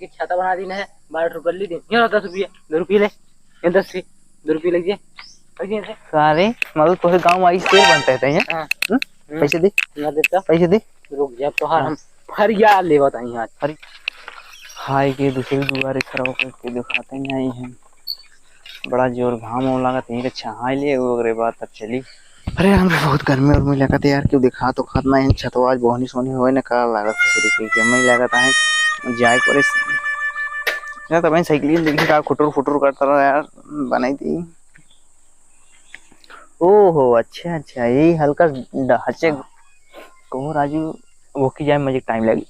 एक छाता बना दी है 12 रुपये ली दी ये 10 रुपये 2 रुपये ले ये 10 से 2 रुपये लीजिए सारे मतलब तो गाँव में शेर बनते थे पैसे दे ना देता पैसे दे रुक जा तो हम फरिया ले बताई आज अरे हाय के दूसरे दुआरे खड़ा करके दिखाते हैं आई हैं बड़ा जोर घाम हो लगा यहीं अच्छा हाँ ले वगैरह बात तब चली। अरे हम बहुत गर्मी और मुझे लगा था यार क्यों दिखा तो खातना है छतवा आज बहुनी सोनी होए ना का लागत ससुरी के मैं लगा था जाए पर यार तब साइकिल देखी का खुटुर फुटुर करता रहा यार बनाई थी। ओहो अच्छा अच्छा यही हल्का हचे कहो राजू वो की जाए मुझे टाइम लगी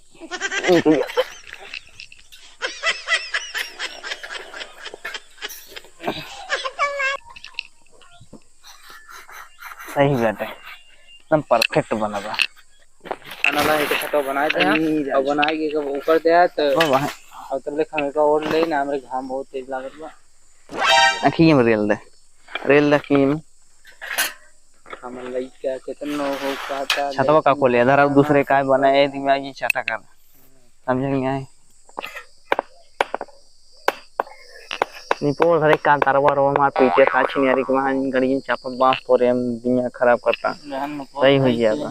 सही बात है एकदम परफेक्ट बना था खाना एक छतो बनाए थे और बनाए के कब ऊपर दे तो वहां और तब लेखा में का और ले ना हमरे घाम बहुत तेज लागत बा अखी में रेल दा की में हम लइका कितनो हो कहता छतवा का खोले इधर अब दूसरे काय बनाए दिमाग ये छटा कर समझ नहीं आए निपोल हरे का तरवा रो मार पीछे खाची नहीं आ रही कि वहां गड़ियन चापक बांस तोरे हम दुनिया खराब करता सही हो जाएगा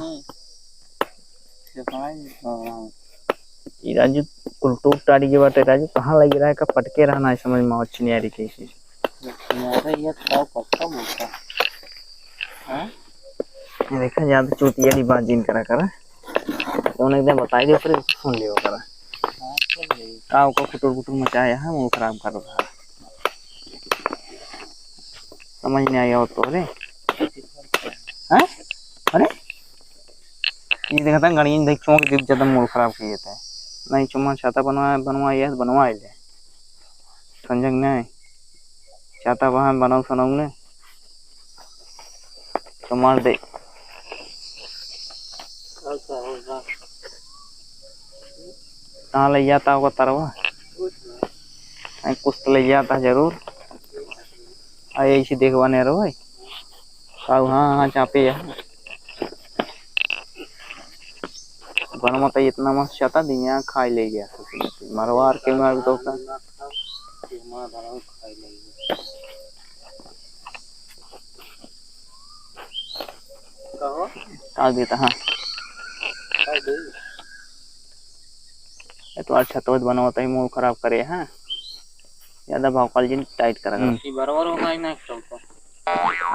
ये राजू कुलटूर टाड़ी के बाटे राजू कहाँ लगी रहा है का पटके रहना है समझ में अच्छी नहीं आ रही कैसी ये तो पक्का बोलता हां देखा ज्यादा चूतिया की बात जिन करा करा तो उन्हें एकदम बताई दे फिर सुन लियो करा काव को कुटुर कुटुर मचाया है वो खराब कर रहा है समझ नहीं आया हो तो रे हैं अरे ये देखा था गणिन देख चौंक दिख ज्यादा मूड खराब किए थे नहीं चुम्मा छाता बनवाए ले संजग नहीं छाता वहां बनाऊ सनाऊ ने तो मार दे कहाँ ले जाता होगा तरवा कुछ तो ले जाता जरूर ऐसी देखवाने रहो भाई हाँ हाँ चापे बनवा तो इतना मस्त चाहता दिया खाई ले गया मरवार के मार तो का देता हाँ तो अच्छा तो बनवाता ही मूड खराब करे हैं ज्यादा भाव कॉलेज टाइट करेगा बराबर होगा ही ना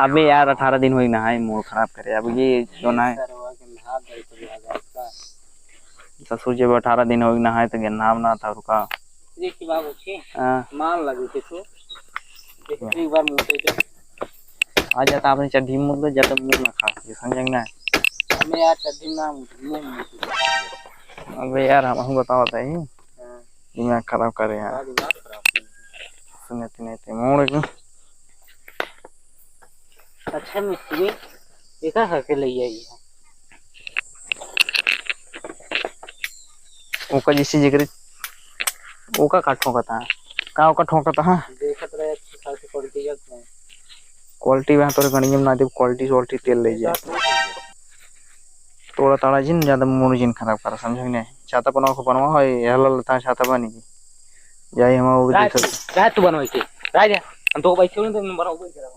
अबे यार 18 दिन हुई ना है मूड खराब करे अब ये जो ना है ससुर जब 18 दिन हो ना है तो नाम ना था रुका ये की बात होची मान लगे थे तो एक बार मुंह पे आ जाता आपने चड्ढी मुंह ज्यादा मुंह ना खा ये समझ ना हमें यार चड्ढी ना मुंह अबे यार हम बताओ था ही दिमाग खराब करे यार सुने थे मोड़ क्यों अच्छा मिस्त्री देखा करके ले आई ओका जैसी जिक्र ओका का ठोका था हाँ देखत रहे अच्छी खासी क्वालिटी का क्वालिटी वहां तोरे गणिये में ना दे क्वालिटी तेल ले जाए तोड़ा ताड़ा जिन ज्यादा मूड जिन खराब कर समझ नहीं छाता बनवा हो हल था छाता बनी जाई हम वो रात तू बनवाई थी राजा हम तो पैसे नहीं तो बनाओ कोई करा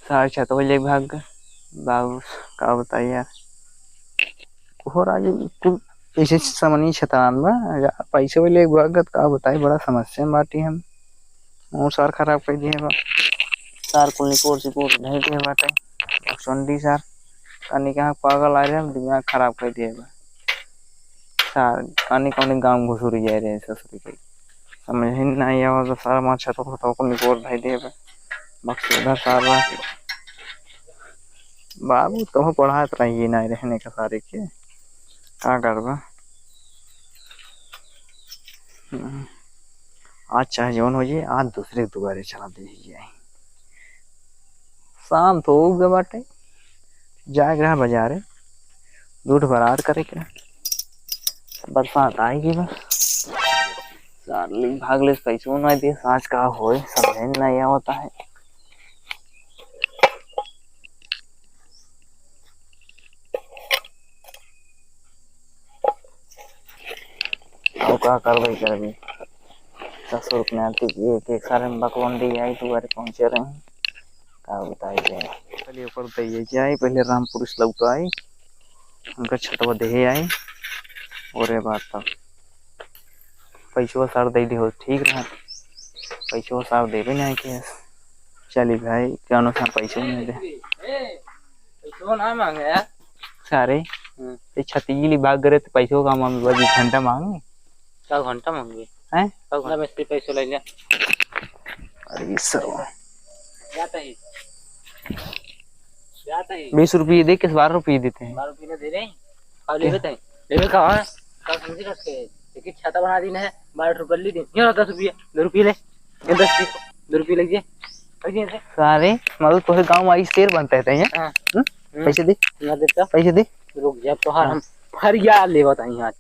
सारे छाता वो ले भाग बाबू का बताइए यार हो राजू तू ऐसे समझ छतान बा पैसे वो ले भाग का बताई बड़ा समस्या बाटी हम और सार खराब कर दिए बा सार कुल निकोर नहीं दे बाटे सुंडी सार कनी कहाँ पागल आ रहे हम दिमाग खराब कर दिए बा सार कनी कौन गांव घुसुरी जा रहे हैं ससुरी के समझ ही नहीं आया तो सारा मार छतो को निकोर भाई दे बा मकसद सारा बाबू तो पढ़ात रहिए नहीं रहने का सारे के क्या करबा आज चाहे जौन हो जाए आज दूसरे दुआरे चला दीजिए शाम तो हो गए बाटे जाए रहा बाजारे दूध बरार करे क्या बरसात आएगी बस सारली भागले पैसों ना दे साँझ का होए समझ नहीं होता है और क्या कार्रवाई कर भी 10 रुपये आती एक एक सारे में बकवंडी आई तुम्हारे पहुंचे रहे हैं का बताई जाए पहले ऊपर दैये जाए पहले रामपुर लौट आई उनका छटवा दे आई और ये बात तब पैसों सार दे दी हो ठीक रहा पैसों सार दे भी नहीं कि चली भाई क्या अनुसार पैसे नहीं दे पैसों ना मांगे यार सारे ते छतीली भाग गए तो पैसों का हम 2 घंटा मांगे क्या घंटा मांगे हैं क्या घंटा में से पैसे ले लिया अरे सर जाता है 20 रुपये दे के 12 रुपये देते हैं 12 रुपये दे रहे हैं अब लेवे कहाँ है क्या समझी करके एक छाता बना दी है 12 रुपये ली दी 10 रुपये 2 रुपये ले 2 रुपये लीजिए सारे मतलब तो गाँव में आई शेर बनता है यहाँ पैसे दे ना देता पैसे दे रुक जा तो हम फरिया ले बताई आज